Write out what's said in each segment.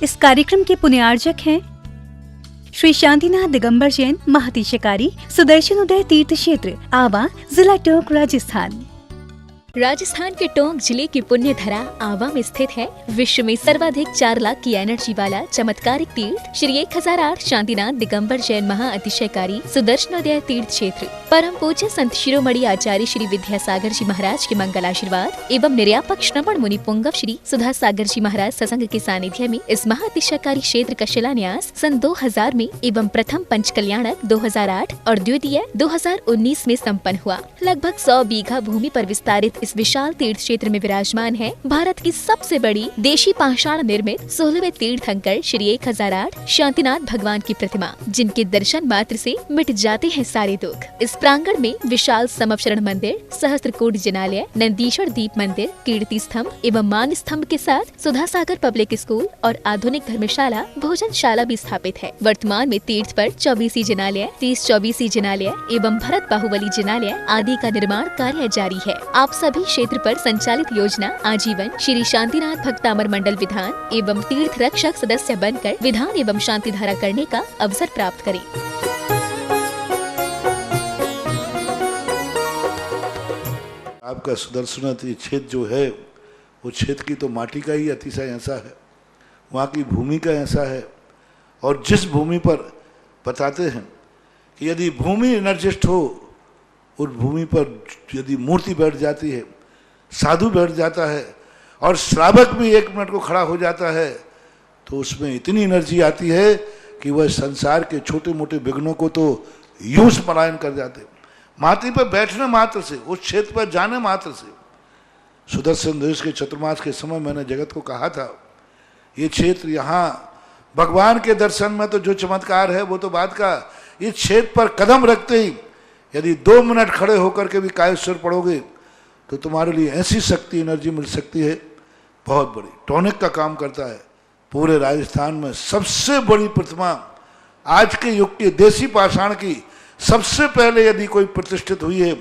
इस कार्यक्रम के पुण्यार्जक हैं श्री शांतिनाथ दिगंबर जैन महातिशकारी सुदर्शन उदय तीर्थ क्षेत्र आवा, जिला टोंक, राजस्थान। राजस्थान के टोंक जिले की पुण्य धरा आवा में स्थित है विश्व में सर्वाधिक 4 लाख की एनर्जी वाला चमत्कारिक तीर्थ श्री 1008 शांतिनाथ दिगंबर जैन महाअतिशयकारी सुदर्शनोदय तीर्थ क्षेत्र। परम पूज्य संत शिरोमणि आचार्य श्री विद्यासागर जी महाराज के मंगल आशीर्वाद एवं निर्यापक श्रवण मुनि पुंगव श्री सुधा सागर जी महाराज सत्संग के सानिध्य में इस महाअतिशयकारी क्षेत्र का शिलान्यास सन 2000 में एवं प्रथम पंच कल्याणक 2008 और द्वितीय 2019 में संपन्न हुआ। लगभग 100 बीघा भूमि पर विस्तारित इस विशाल तीर्थ क्षेत्र में विराजमान है भारत की सबसे बड़ी देशी पाषाण निर्मित 16वें तीर्थंकर श्री 1008 शांतिनाथ भगवान की प्रतिमा, जिनके दर्शन मात्र से मिट जाते हैं सारे दुख। इस प्रांगण में विशाल समवशरण मंदिर, सहस्त्रकूट जिनालय, नंदीश्वर दीप मंदिर, कीर्ति स्तंभ एवं मान स्तंभ के साथ सुधा सागर पब्लिक स्कूल और आधुनिक धर्मशाला, भोजनशाला भी स्थापित है। वर्तमान में तीर्थ पर 24 जिनालय, 30-24 जिनालय एवं भरत बाहुबली जिनालय आदि का निर्माण कार्य जारी है। आप सभी क्षेत्र पर संचालित योजना आजीवन श्री शांतिनाथ भक्तामर मंडल विधान एवं तीर्थ रक्षक सदस्य बनकर विधान एवं शांति धारा करने का अवसर प्राप्त करें। आपका सुदर्शन क्षेत्र जो है वो क्षेत्र की तो माटी का ही अतिशय ऐसा है, वहाँ की भूमि का ऐसा है। और जिस भूमि पर बताते हैं कि यदि भूमि एनर्जिस्ट हो, उस भूमि पर यदि मूर्ति बैठ जाती है, साधु बैठ जाता है और श्रावक भी 1 मिनट को खड़ा हो जाता है, तो उसमें इतनी एनर्जी आती है कि वह संसार के छोटे मोटे विघ्नों को तो यूं पलायन कर जाते। माटी पर बैठने मात्र से, उस क्षेत्र पर जाने मात्र से, सुदर्शन देश के चतुर्मास के समय मैंने जगत को कहा था, ये क्षेत्र यहाँ भगवान के दर्शन में तो जो चमत्कार है वो तो बात का, इस क्षेत्र पर कदम रखते ही यदि 2 मिनट खड़े होकर के भी कायेश्वर पढ़ोगे तो तुम्हारे लिए ऐसी शक्ति एनर्जी मिल सकती है बहुत बड़ी। टॉनिक का काम करता है। पूरे राजस्थान में सबसे बड़ी प्रतिमा आज के युग के देसी पाषाण की सबसे पहले यदि कोई प्रतिष्ठित हुई है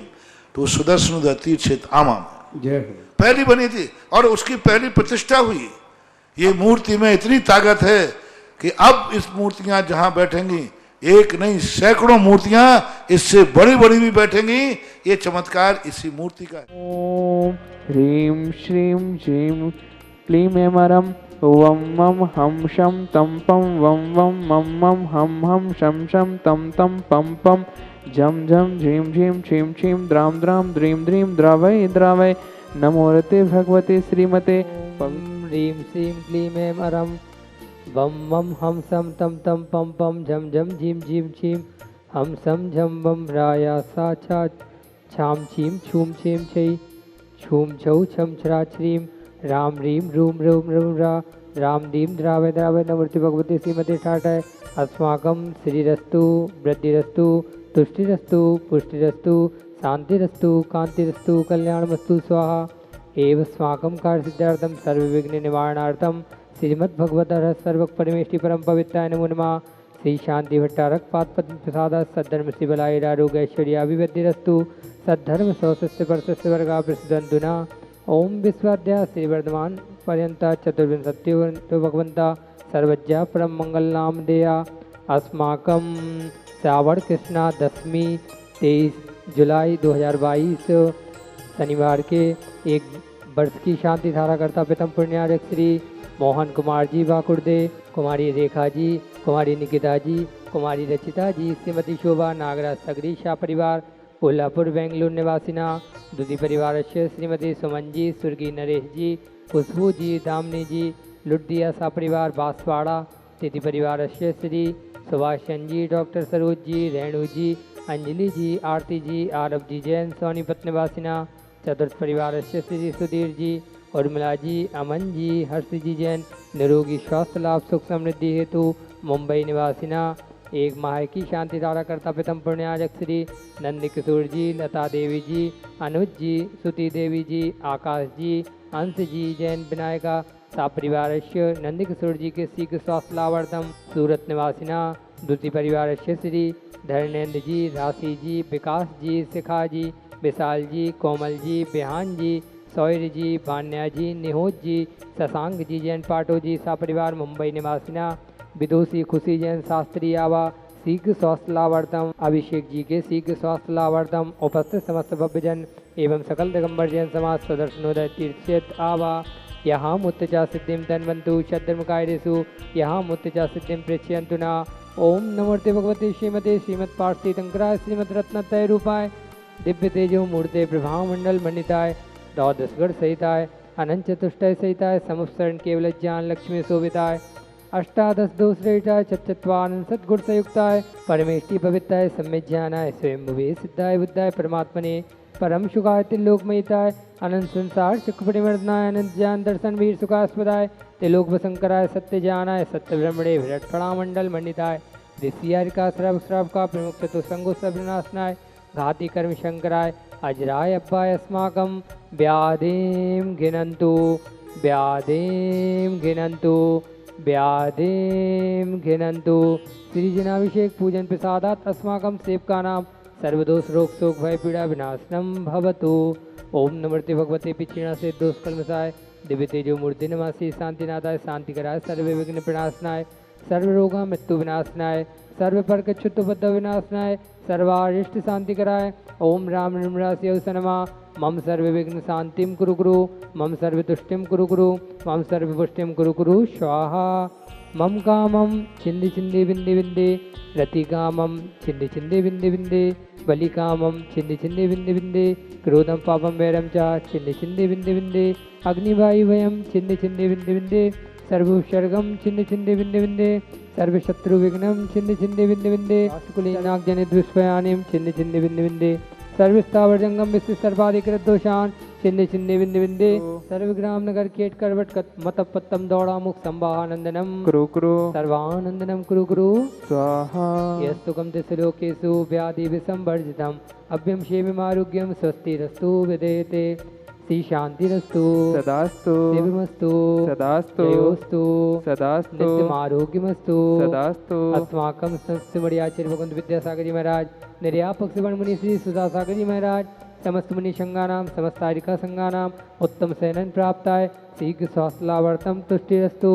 तो सुदर्शन तीर्थ क्षेत्र आमा में पहली बनी थी और उसकी पहली प्रतिष्ठा हुई। ये मूर्ति में इतनी ताकत है कि अब इस मूर्तियां जहां बैठेंगी, एक नहीं सैकड़ों मूर्तियां इससे बड़ी बड़ी भी बैठेंगी। ये चमत्कार इसी मूर्ति का है। ओम ह्रीं श्रीं श्रीं क्लीं ऐमरं वं मं हम शम तम पम वं वं मं मं हम शम शम तम तम पम पम झम झम झीं झीं छीं छीं द्रां द्रां द्रीं द्रीं द्रावय द्रावय नमोरते भगवते श्रीमते ह्रीं श्रीं क्लीं ऐमरं वं मं हम सम तम तम पम पम झम झम झीं झीं छीं हम सम झम वम राया सा छा छाम छीं छूम छीं छै छूम छौ छम छरा छ्रीं राम रीं रूम रूम रूम रा राम दीम द्रावय द्रावय नमोर्ति भगवते श्रीमते ठाठाय अस्माकं श्रीरस्तु वृद्धिरस्तु तुष्टिरस्तु पुष्टिरस्तु शांतिरस्तु कांतिरस्तु कल्याणमस्तु स्वाहा एव स्वाकं कार्य सिद्धार्थं सर्वविघ्न निवारणार्थं श्रीमद्भगवतः सर्वक परमेष्टि परम पवित्राय नमो नमः। श्री शांति भट्टारक पाद पद्म प्रसाद सद्धर्म श्री बलाय आरोग ऐश्वर्याभिवृद्धिरस्तु सद्धर्म सौस्य वर्षस्य वर्गा प्रसिद्धंतुना ओम विश्वाद्या श्री वर्धमान पर्यंत चतुर्विंशत्यो भगवंता सर्वज्ञा परम मंगल नाम देया अस्माकं श्रावण कृष्णा दशमी 23 जुलाई 2022 शनिवार के 1 वर्ष की शांति धारा करता प्रथम पुण्यार्जक श्री मोहन कुमार जी वाकुर्दे, कुमारी रेखा जी, कुमारी निकिता जी, कुमारी रचिता जी, श्रीमती शोभा नागराज सगरी शाह परिवार कोल्हापुर बेंगलुरु निवासिना दुधी परिवार से श्रीमती सुमन जी, स्वर्गीय नरेश जी, खुशबू जी, दामनी जी, लुटिया शाह परिवार बांसवाड़ा तिथि परिवार से श्री सुभाषचंद जी, डॉक्टर सरोज जी, रेणु जी, अंजलि जी, आरती जी, आरव जी जैन सोनीपत निवासिना चतुर्थ परिवार से श्री सुधीर जी, उर्मिला जी, अमन जी, हर्ष जी जैन निरोगी स्वास्थ्य लाभ सुख समृद्धि हेतु मुंबई निवासिना 1 माह की शांति धारा करता प्रथम पुण्यार्जक श्री नंद किशोर जी, लता देवी जी, अनुज जी, सुती देवी जी, आकाश जी, अंश जी जैन विनायका सा परिवार नंद किशोर जी के शीघ्र स्वास्थ्य लाभार्थम सूरत निवासिना द्वितीय परिवार श्री धर्मेंद्र जी, राशि जी, विकास जी, शिखा जी, विशाल जी, कोमल जी, बिहान जी, सौर्य जी, भान्या जी, निहोत जी, शशांक जी जैन पाटो जी, सपरिवार मुंबई निवासिना, विदुषी खुशी जैन शास्त्री आवा, शीघ्र स्वास्थ्य लाभार्थम, अभिषेक जी के शीघ्र स्वास्थ्य लाभार्थम, उपस्थित समस्त भव्यजन एवं सकल दिगंबर जैन समाज सदर्शनोदय तीर्थ आवा, यहाँ मुत्तचा सिद्धिम तन्वन्तु शद्रमकायरेषु यहाँ मुत्तचा सिद्धिम प्रेक्षयन्तु न। ओम नमोते भगवते श्रीमते श्रीमद् तीर्थंकराय श्रीमद् रत्नत्रय रूपाय दिव्य तेजो मूर्ते प्रभा मंडल मंडिताय द्वादशगढ़ सहिताय अनंत चतुष्टय सहिताय समुत्सरण केवल ज्ञान लक्ष्मी शोभिताय अष्टादश दोष रहिताय चतुर्वान सद्गुण संयुक्ताय परमेष्टि पवित्राय सम्यक ज्ञानाय स्वयं भुवे सिद्धाय बुद्धाय परमात्मने परम सुखाय त्रिलोकमयिताय अनंत संसार सुख परिवर्तनाय अनंत ज्ञान दर्शन वीर सुखास्पदाय त्रिलोक वसंकराय सत्य ज्ञानाय सत्य ब्रह्मणे विराट फणामंडल मंडिताय ऋषियारिका श्रव श्रव का प्रमुख चतुसंगो सविनाशनाय घाति कर्म शंकराय अजराय अब्बाय अस्माकं व्याधिं घिनन्तु व्याधिं घिनन्तु व्याधिं घिनन्तु श्री जनाभिषेक पूजन प्रसादात् अस्माकं सेवकानां सर्वदोष रोग शोक भय पीड़ा विनाशनम भवतु। ओम नमस्ते भगवते पिछिणा से दोष कलमसाय दिव्य तेजो मूर्ति नमासि शांतिनाथाय शांतिकराय सर्व विघ्न प्रणाशनाय सर्व रोगा मृत्यु विनाशनाय सर्व पर्क क्षुत्वबद्ध विनाशनाय सर्वारिष्ट शांतिकराय ओम राम नमरास्य सनमा मम सर्व विघ्न शांतिम कुरु कुरु मम सर्व तुष्टिम कुरु कुरु मम सर्व पुष्टिम कुरु कुरु स्वाहा मम कामम छिंदि छिंदि बिंदि बिंदि रति कामम छिंदि छिंदि बिंदि बिंदि बलि कामम छिंदि छिंदि बिंदि बिंदि क्रोधम पापम वैरम च छिंदि छिंदि बिंदि बिंदि अग्निवायु वयम छिंदि छिंदि बिंदि बिंदि सर्वोपसर्गम छिंदि छिंदि बिंदि बिंदि सर्वशत्रु विघ्नम छिंदि छिंदि बिंदि बिंदि कुलीनाग जनित दुष्पयानिम छिंदि छिंदि बिंदि बिंदि सर्वस्थावर जंगम विश्व सर्वाधिकृत दोषान छिंदि छिंदि बिंदि बिंदि सर्वग्राम नगर केट करवट मत पत्तम दौड़ा मुख संवाहानंदनम कुरु कुरु सर्वानंदनम कुरु कुरु स्वाहा यस्तुकम दिशलोकेषु व्याधि विसंवर्जितम अभ्यम क्षेममारोग्यम स्वस्तिरस्तु विदेते श्री शांतिरस्तु सदास्तु शिवमस्तु सदास्तु जयोस्तु सदास्तु नित्यमारोग्यमस्तु सदास्तु अस्माकं संस्मर्याचार्य भगवंत विद्यासागर जी महाराज निर्यापक श्रवण मुनि श्री सुधा सागर जी महाराज समस्त मुनि संगानाम समस्त आरिका संगानाम उत्तम शयनन प्राप्ताय शीघ्र स्वास्थ्य लाभार्थम तुष्टिरस्तु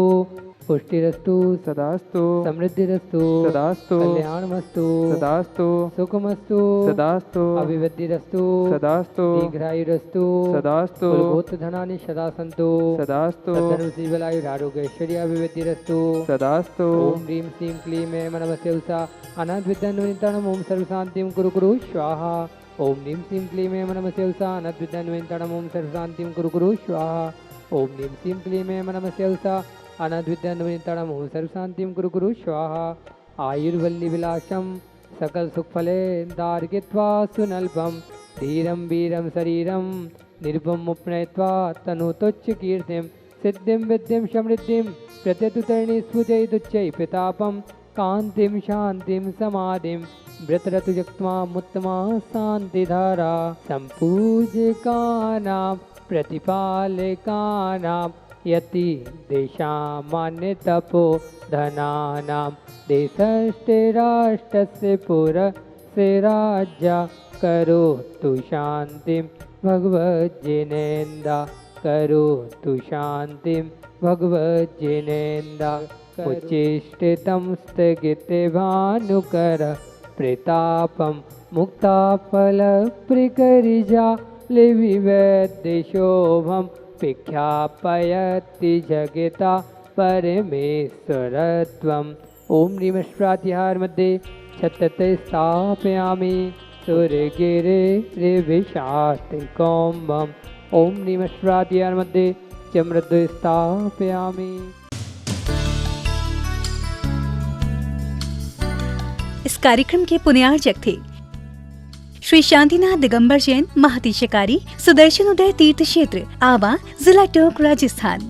पुष्टिरस्तु सदास्तु समृद्धिरस्तु सदास्तु कल्याणमस्तु सदास्तु सुखमस्तु सदास्तु अभिवृद्धिरस्तु सदास्तु दीर्घायुरस्तु सदास्तु धनानि सदा सन्तु सदास्तु धर्मशीलायुरारोग्यैश्वर्याभिवृद्धिरस्तु सदास्तु ओम ह्रीं श्रीं क्लीं ऐं नमस्ते उषा अनाद्विद्यान्विताणम् ओम सर्वशान्तिं कुरु कुरु स्वाहा ओम ह्रीं श्रीं क्लीं ऐं नमस्ते उषा अनाद्विद्यान्विताणम् ओम सर्वशान्तिं कुरु कुरु स्वाहा ओम ह्रीं श्रीं क्लीं ऐं नमस्ते उषा अनाद्विद्यान्विताणम् ओम सर्वशान्तिं कुरु कुरु स्वाहा आयुर्वल्ली विलासम सकल सुखफले दार्गित्वा सुनल्पम धीरं वीरं शरीरं निर्भम उपनयित्वा तनुतोच्च कीर्तिं सिद्धिं विद्धिं समृद्धिं प्रत्यतुतरणी स्फुजयिदुच्चै प्रतापं कान्तिं शान्तिं समाधिं व्रतरतुजक्त्वा मुत्तमा शान्तिधारा सम्पूजकानां प्रतिपालकानां यति देशामान्य तपो धनानां देशस्ते राष्ट्रस्य पुरस्य राज्या करोतु शान्तिं भगवज्जनेन्दा करोतु शान्तिं भगवज्जनेन्दा उच्चेष्टितं स्थगिते भानुकर प्रतापं मुक्ताफलप्रिकरिजा लिविवैद्यशोभं विख्यापयति जगता परमेश्वरत्वम् ओम नमस्प्रातिहार मध्ये छत्तते स्थापयामि सूर्यगिरिर्विशास्तिकौम्बम् ओम नमस्प्रातिहार मध्ये चमृद्ध स्थापयामि। इस कार्यक्रम के पुण्यार्जक थे श्री शांतिनाथ दिगंबर जैन महातिशकारी सुदर्शन उदय तीर्थ क्षेत्र आवा, जिला टोंक, राजस्थान।